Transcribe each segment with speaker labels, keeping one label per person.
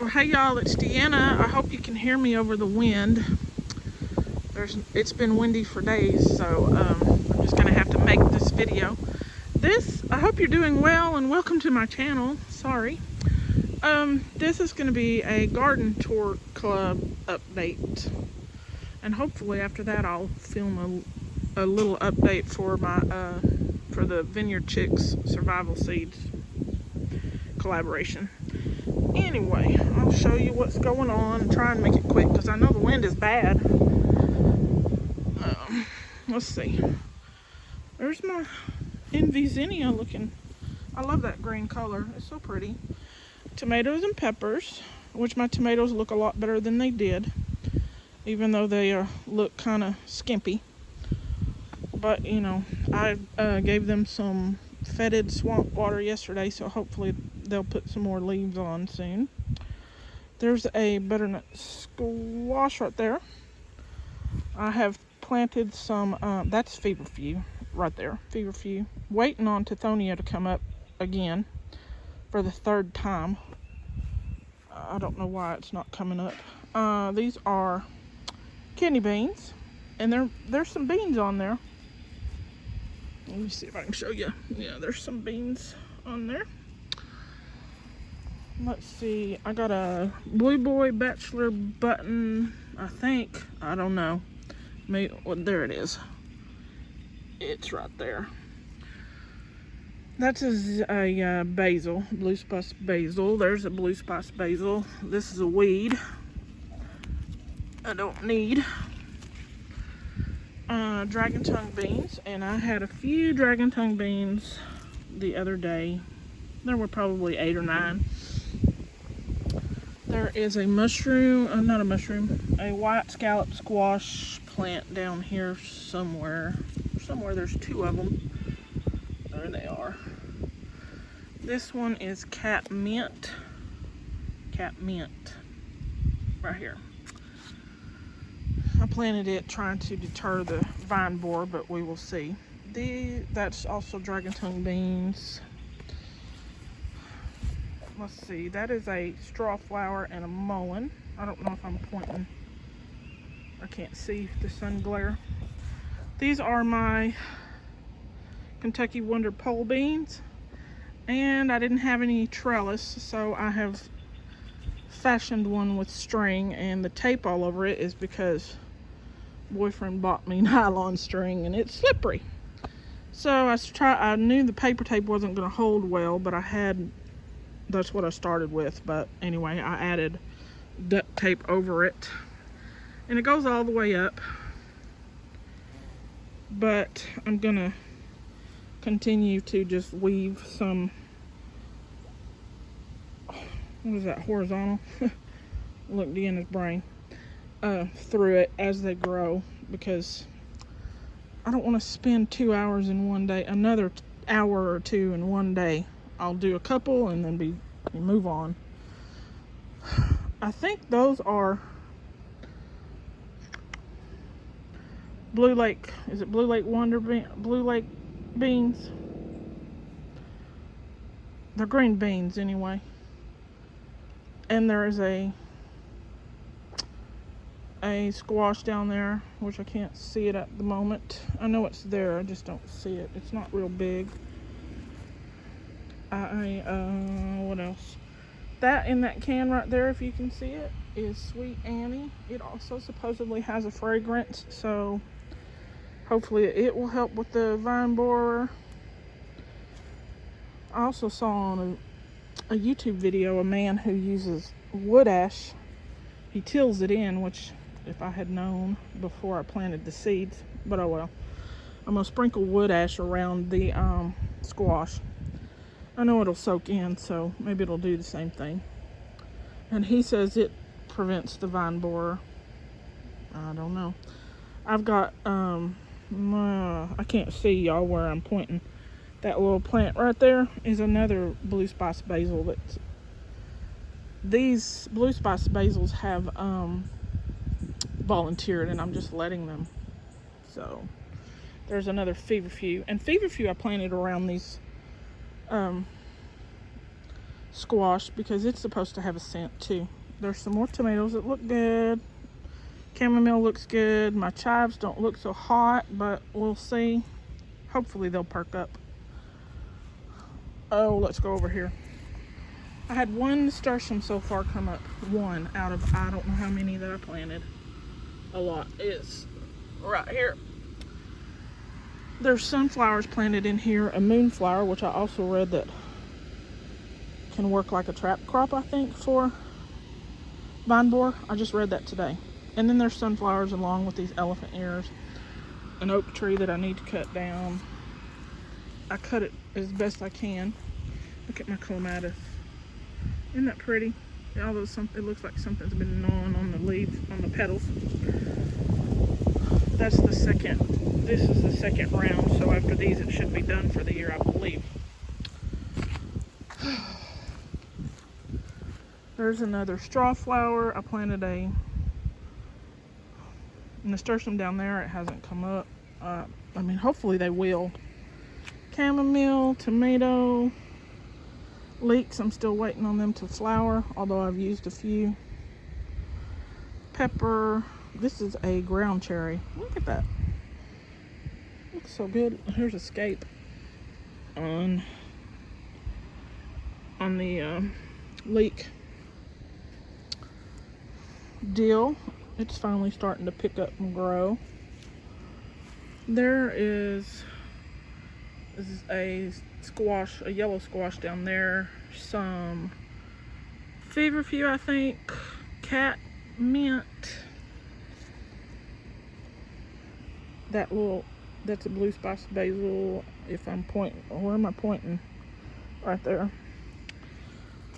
Speaker 1: Well, hey y'all, it's Deanna. I hope you can hear me over the wind. It's been windy for days, so I'm just gonna have to make this video. I hope you're doing well and welcome to my channel. Sorry. This is gonna be a garden tour club update. And hopefully after that I'll film a little update for my for the Vineyard Chicks Survival Seeds collaboration. Anyway, I'll show you what's going on and try and make it quick because I know the wind is bad. Let's see. There's my Envy Zinnia looking. I love that green color. It's so pretty. Tomatoes and peppers, which my tomatoes look a lot better than they did, even though they look kind of skimpy. But, you know, I gave them some fetid swamp water yesterday, so hopefully they'll put some more leaves on soon. There's a butternut squash right there. I have planted some, that's feverfew right there, feverfew. Waiting on Tithonia to come up again for the third time. I don't know why it's not coming up. These are kidney beans, and there's some beans on there. Let me see if I can show you. Yeah, there's some beans on there. Let's see. I got a Blue Boy Bachelor button, I think. I don't know. Maybe, well, there it is. It's right there. That's a basil, blue spice basil. There's a blue spice basil. This is a weed I don't need. Dragon tongue beans, and I had a few dragon tongue beans the other day. There were probably 8 or 9. There is a mushroom, not a mushroom, a white scallop squash plant down here somewhere. There's 2 of them. There they are. This one is cat mint. Right here. I planted it trying to deter the vine borer, but we will see. That's also dragon tongue beans. Let's see, that is a straw flower and a mullein. I don't know if I'm pointing. I can't see the sun glare. These are my Kentucky Wonder pole beans. And I didn't have any trellis, so I have fashioned one with string, and the tape all over it is because boyfriend bought me nylon string and it's slippery. So I knew the paper tape wasn't going to hold well, but that's what I started with. But anyway, I added duct tape over it, and it goes all the way up. But I'm gonna continue to just weave some, what is that, horizontal? Look, Deanna's brain. Through it as they grow, because I don't want to spend 2 hours in one day, another hour or 2 in one day. I'll do a couple and then move on. I think those are Blue Lake, is it Blue Lake Blue Lake beans? They're green beans anyway. And there is a squash down there, which I can't see it at the moment. I know it's there, I just don't see it. It's not real big. What else? That in that can right there, if you can see it, is Sweet Annie. It also supposedly has a fragrance, so hopefully it will help with the vine borer. I also saw on a YouTube video a man who uses wood ash. He tills it in, which if I had known before I planted the seeds, but oh well. I'm gonna sprinkle wood ash around the squash. I know it'll soak in, so maybe it'll do the same thing. And he says it prevents the vine borer. I don't know. I've got I can't see y'all where I'm pointing. That little plant right there is another blue spice basil. These blue spice basils have volunteered, and I'm just letting them. So there's another feverfew, and feverfew I planted around these squash because it's supposed to have a scent too. There's some more tomatoes that look good. Chamomile looks good. My chives don't look so hot, but we'll see. Hopefully they'll perk up. Oh, let's go over here. I had one nasturtium so far come up. One out of I don't know how many that I planted. A lot is right here. There's sunflowers planted in here. A moonflower, which I also read that can work like a trap crop, I think, for vine borer. I just read that today. And then there's sunflowers along with these elephant ears. An oak tree that I need to cut down. I cut it as best I can. Look at my clematis. Isn't that pretty? Although it looks like something's been gnawing on the leaves, on the petals. This is the second round, so after these it should be done for the year, I believe. There's another straw flower. I planted a nasturtium down there. It hasn't come up. I mean, hopefully they will. Chamomile, tomato, leeks. I'm still waiting on them to flower, although I've used a few. Pepper. This is a ground cherry. Look at that. Looks so good. Here's a scape on the leek. Dill. It's finally starting to pick up and grow. There is a squash, a yellow squash down there. Some feverfew, I think. Cat mint. That's a blue spice basil. If I'm pointing, where am I pointing? Right there.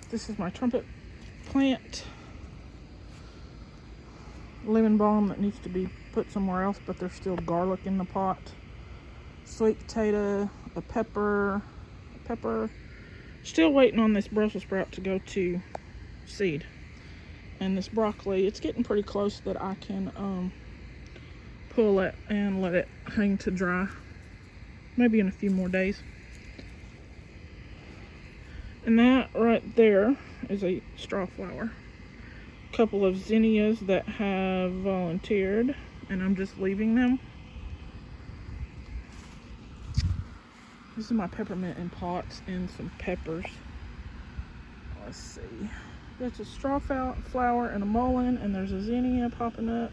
Speaker 1: This is my trumpet plant. Lemon balm that needs to be put somewhere else, but there's still garlic in the pot. Sweet potato, a pepper. Still waiting on this Brussels sprout to go to seed. And this broccoli, it's getting pretty close that I can pull it and let it hang to dry. Maybe in a few more days. And that right there is a straw flower. Couple of zinnias that have volunteered, and I'm just leaving them. This is my peppermint in pots and some peppers. Let's see. That's a straw flower and a mullein, and there's a zinnia popping up.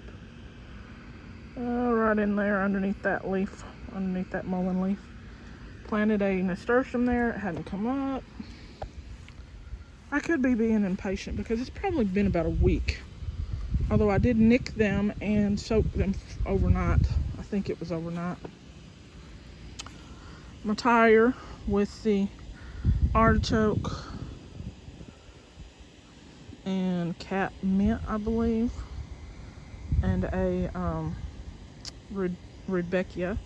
Speaker 1: Right in there underneath that leaf, underneath that mullein leaf. Planted a nasturtium there. It hadn't come up. I could be being impatient because it's probably been about a week. Although I did nick them and soak them overnight. I think it was overnight. My tire with the artichoke and cat mint, I believe. And a Rebecca.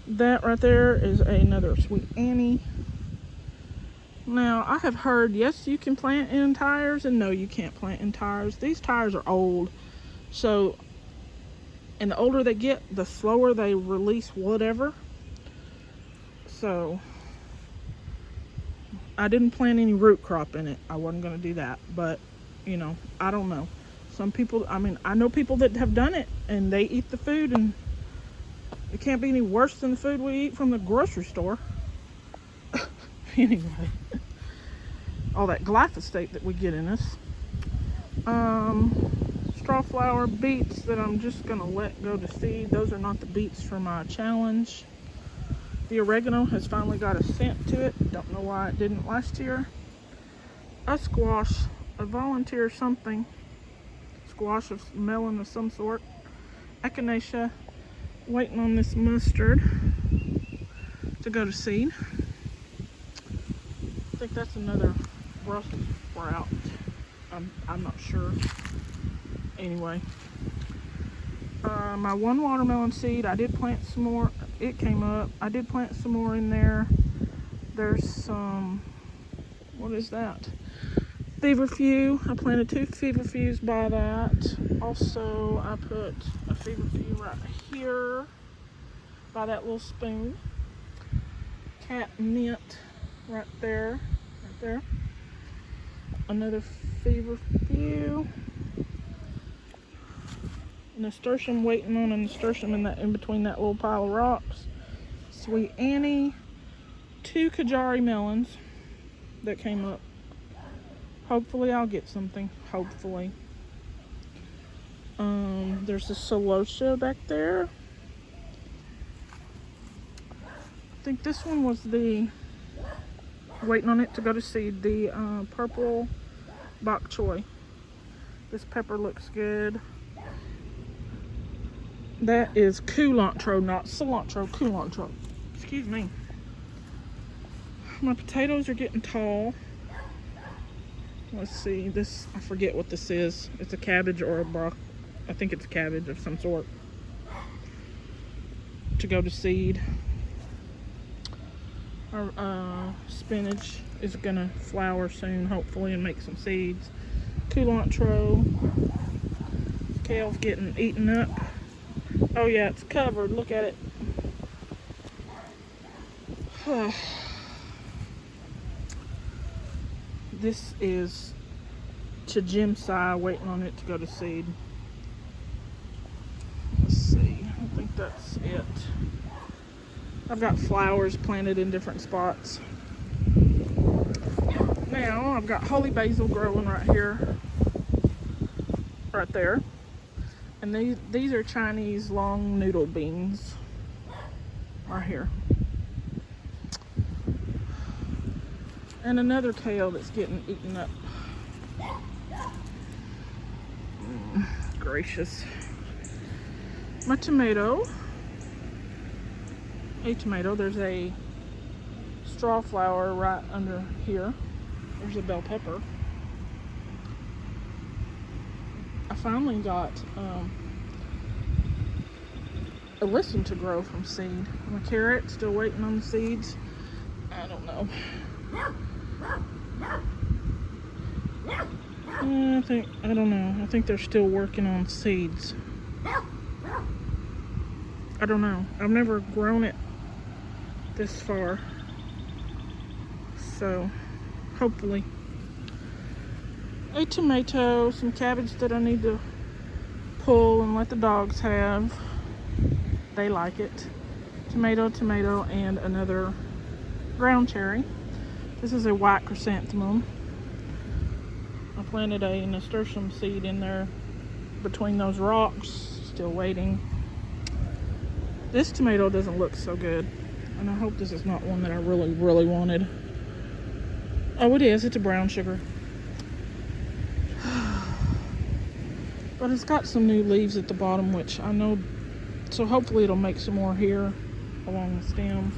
Speaker 1: That right there is another Sweet Annie. Now, I have heard, yes, you can plant in tires, and no, you can't plant in tires. These tires are old, so, and the older they get, the slower they release whatever. So, I didn't plant any root crop in it. I wasn't going to do that, but, you know, I don't know. Some people, I mean, I know people that have done it, and they eat the food, and it can't be any worse than the food we eat from the grocery store. Anyway, all that glyphosate that we get in us. Straw flower beets that I'm just gonna let go to seed. Those are not the beets for my challenge. The oregano has finally got a scent to it. Don't know why it didn't last year. A squash, a volunteer something. Squash of melon of some sort. Echinacea. Waiting on this mustard to go to seed. I think that's another Brussels sprout. I'm not sure. Anyway, my one watermelon seed, I did plant some more. It came up. I did plant some more in there. There's some, what is that? Feverfew. I planted 2 feverfews by that. Also, I put a feverfew right here by that little spoon. Cat mint right there. Another feverfew. Nasturtium waiting on a nasturtium in between that little pile of rocks. Sweet Annie. 2 Kajari melons that came up. Hopefully I'll get something. Hopefully. There's a celosia back there. I think this one was the, waiting on it to go to seed, the purple bok choy. This pepper looks good. That is culantro, not cilantro, culantro. Excuse me. My potatoes are getting tall. Let's see, this, I forget what this is. It's a cabbage or a broccoli. I think it's a cabbage of some sort. To go to seed. Our spinach is gonna flower soon, hopefully, and make some seeds. Culantro. Kale's getting eaten up. Oh yeah, it's covered. Look at it. This is Chajimsai, waiting on it to go to seed. Let's see. I think that's it. I've got flowers planted in different spots. Now I've got holy basil growing right here, right there, and these are Chinese long noodle beans right here, and another kale that's getting eaten up. Gracious. My tomato. A tomato. There's a straw flower right under here. There's a bell pepper. I finally got a listen to grow from seed. My carrot, still waiting on the seeds. I don't know. I don't know. I think they're still working on seeds. I don't know. I've never grown it this far. So, hopefully. A tomato, some cabbage that I need to pull and let the dogs have. They like it. Tomato, and another ground cherry. This is a white chrysanthemum. I planted a nasturtium seed in there between those rocks. Still waiting. This tomato doesn't look so good. And I hope this is not one that I really wanted. Oh, it is. It's a brown sugar. But it's got some new leaves at the bottom, which I know. So hopefully it'll make some more here along the stem.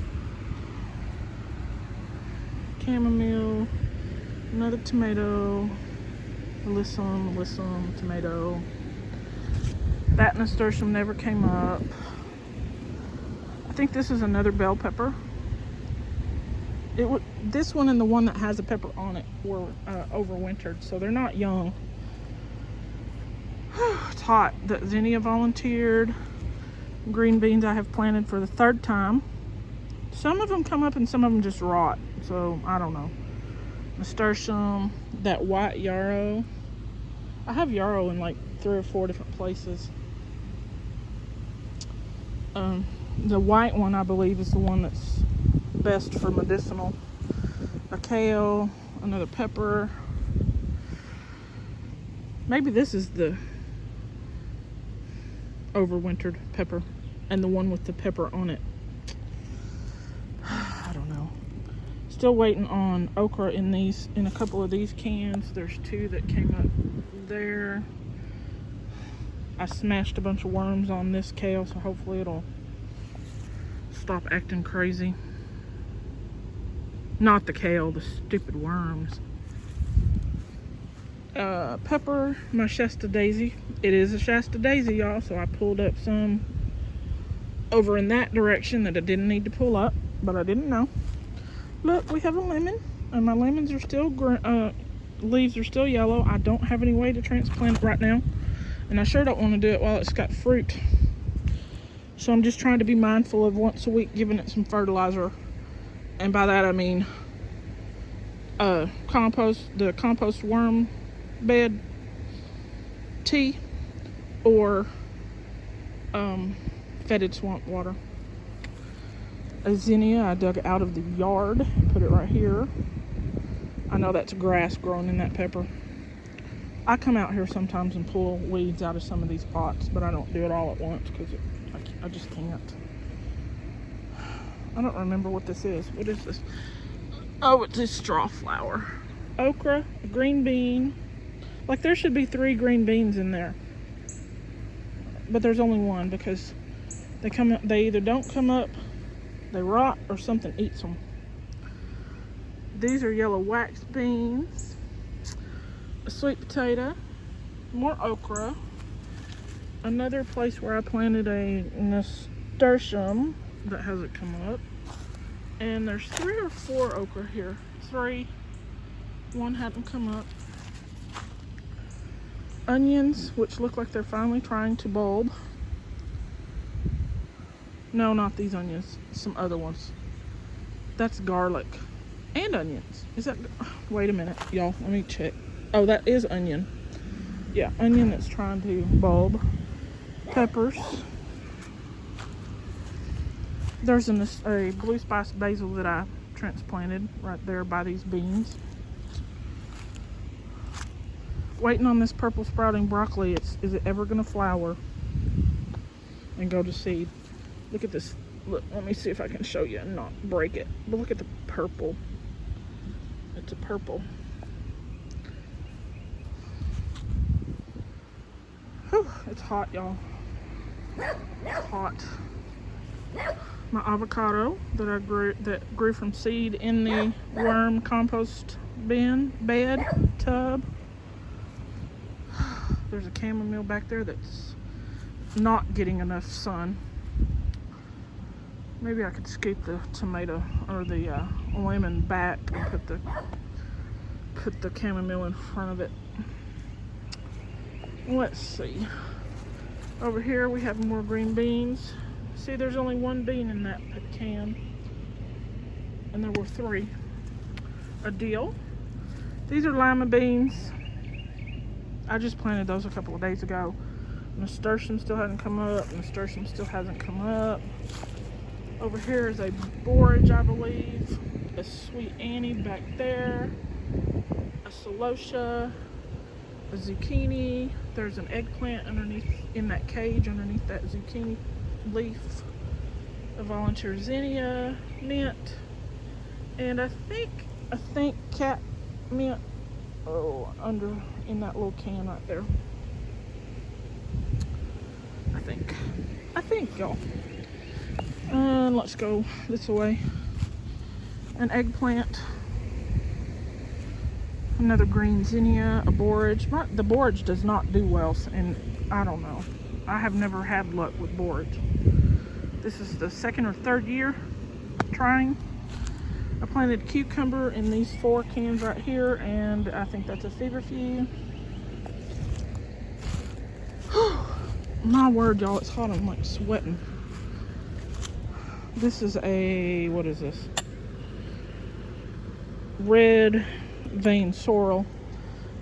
Speaker 1: Chamomile. Another tomato. Alyssum, tomato. That nasturtium never came up. I think this is another bell pepper. This one and the one that has a pepper on it were overwintered, so they're not young. It's hot. The zinnia volunteered. Green beans I have planted for the 3rd time. Some of them come up and some of them just rot, so I don't know. Nasturtium, that white yarrow. I have yarrow in like 3 or 4 different places. The white one, I believe, is the one that's best for medicinal. A kale, another pepper. Maybe this is the overwintered pepper and the one with the pepper on it. I don't know. Still waiting on okra in a couple of these cans. There's 2 that came up there. I smashed a bunch of worms on this kale, so hopefully it'll stop acting crazy. Not the kale, the stupid worms. Pepper, my Shasta daisy. It is a Shasta daisy, y'all, so I pulled up some over in that direction that I didn't need to pull up, but I didn't know. Look, we have a lemon, and my lemons are still leaves are still yellow. I don't have any way to transplant it right now, and I sure don't want to do it while it's got fruit. So I'm just trying to be mindful of once a week giving it some fertilizer. And by that I mean the compost worm bed tea, or fetid swamp water. A zinnia I dug out of the yard and put it right here. I know that's grass growing in that pepper. I come out here sometimes and pull weeds out of some of these pots, but I don't do it all at once because I just can't. I don't remember what this is. What is this? Oh, it's a straw flower. Okra, a green bean. Like, there should be 3 green beans in there, but there's only 1 because they either don't come up, they rot, or something eats them. These are yellow wax beans, a sweet potato, more okra, another place where I planted a nasturtium that hasn't come up, and there's 3 or 4 okra here. 3, 1 hadn't come up. Onions, which look like they're finally trying to bulb. No, not these onions, some other ones. That's garlic and onions. Is that, wait a minute, y'all, let me check. Oh, that is onion. Yeah, onion that's trying to bulb. Peppers. There's a blue spice basil that I transplanted right there by these beans. Waiting on this purple sprouting broccoli. Is it ever gonna flower and go to seed? Look at this. Look, let me see if I can show you and not break it. But look at the purple. It's a purple. Whew, it's hot, y'all. It's hot. My avocado that grew from seed in the worm compost bed tub. There's a chamomile back there that's not getting enough sun. Maybe I could scoop the tomato or the lemon back and put the chamomile in front of it. Let's see. Over here we have more green beans. See, there's only 1 bean in that can, and there were 3. A dill. These are lima beans. I just planted those a couple of days ago. Nasturtium still hasn't come up. Nasturtium still hasn't come up. Over here is a borage, I believe. A sweet Annie back there. A celosia. A zucchini. There's an eggplant underneath in that cage underneath that zucchini leaf. A volunteer zinnia, mint, and I think cat mint. Oh, under in that little can right there. I think, y'all. And let's go this way. An eggplant. Another green zinnia, a borage. The borage does not do well, and I don't know. I have never had luck with borage. This is the 2nd or 3rd year trying. I planted cucumber in these 4 cans right here, and I think that's a feverfew. My word, y'all, it's hot. I'm like sweating. This is what is this? Red vein sorrel.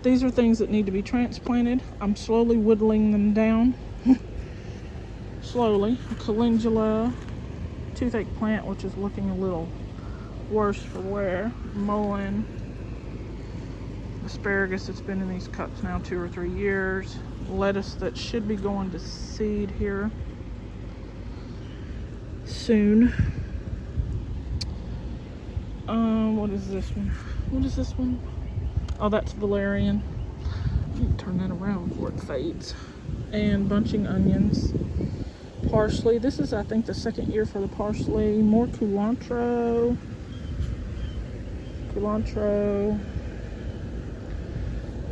Speaker 1: These are things that need to be transplanted. I'm slowly whittling them down. Slowly. A calendula, toothache plant, which is looking a little worse for wear. Mullein. Asparagus that's been in these cups now 2 or 3 years. Lettuce that should be going to seed here soon. What is this one? What is this one? Oh, that's valerian. I need to turn that around before it fades. And bunching onions. Parsley. This is, I think, the 2nd year for the parsley. More cilantro.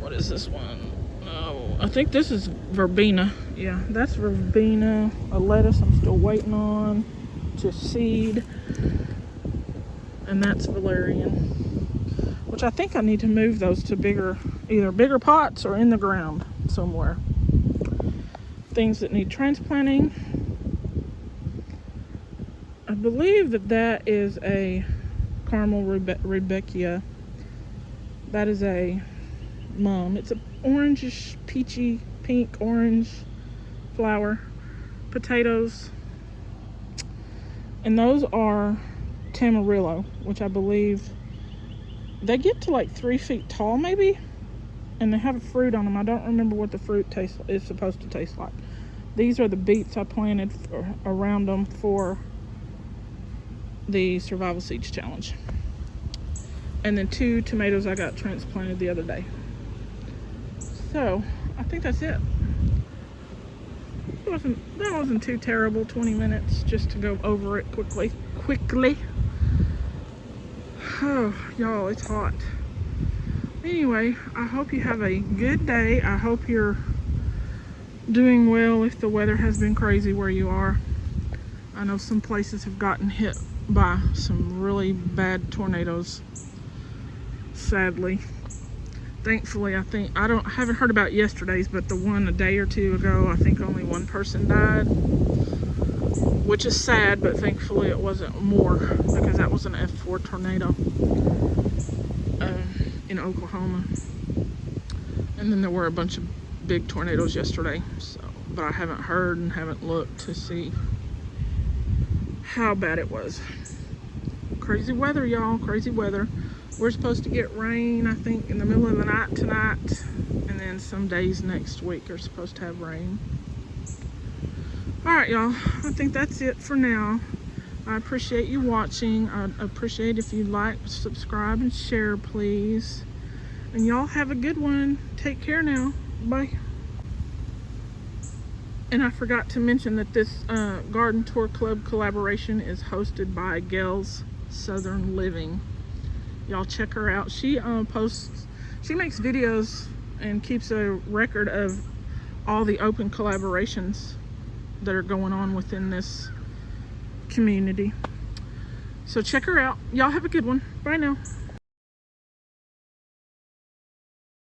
Speaker 1: What is this one? Oh, I think this is verbena. Yeah, that's verbena. A lettuce I'm still waiting on to seed. And that's valerian. Which I think I need to move those to either bigger pots or in the ground somewhere. Things that need transplanting. I believe that is a caramel Rebecca That is a mum. It's a orangish, peachy, pink, orange flower. Potatoes. And those are Tamarillo, which I believe they get to like 3 feet tall maybe. And they have a fruit on them. I don't remember what the fruit is supposed to taste like. These are the beets I planted around them for the Survival Seeds Challenge. And then 2 tomatoes I got transplanted the other day. So, I think that's it. That wasn't too terrible. 20 minutes just to go over it quickly. Oh, y'all, it's hot. Anyway, I hope you have a good day. I hope you're doing well if the weather has been crazy where you are. I know some places have gotten hit by some really bad tornadoes, sadly. Thankfully, I haven't heard about yesterday's, but the one a day or two ago, I think only 1 person died, which is sad, but thankfully it wasn't more, because that was an F4 tornado in Oklahoma. And then there were a bunch of big tornadoes yesterday, so, but I haven't heard and haven't looked to see how bad it was. Crazy weather, y'all, crazy weather. We're supposed to get rain, I think, in the middle of the night tonight, and then some days next week are supposed to have rain. Alright, y'all, I think that's it for now. I appreciate you watching. I'd appreciate if you like, subscribe, and share, please. And y'all have a good one. Take care now. Bye. And I forgot to mention that this Garden Tour Club collaboration is hosted by Gail's Southern Living. Y'all check her out. She makes videos and keeps a record of all the open collaborations that are going on within this community. So check her out. Y'all have a good one. Bye now.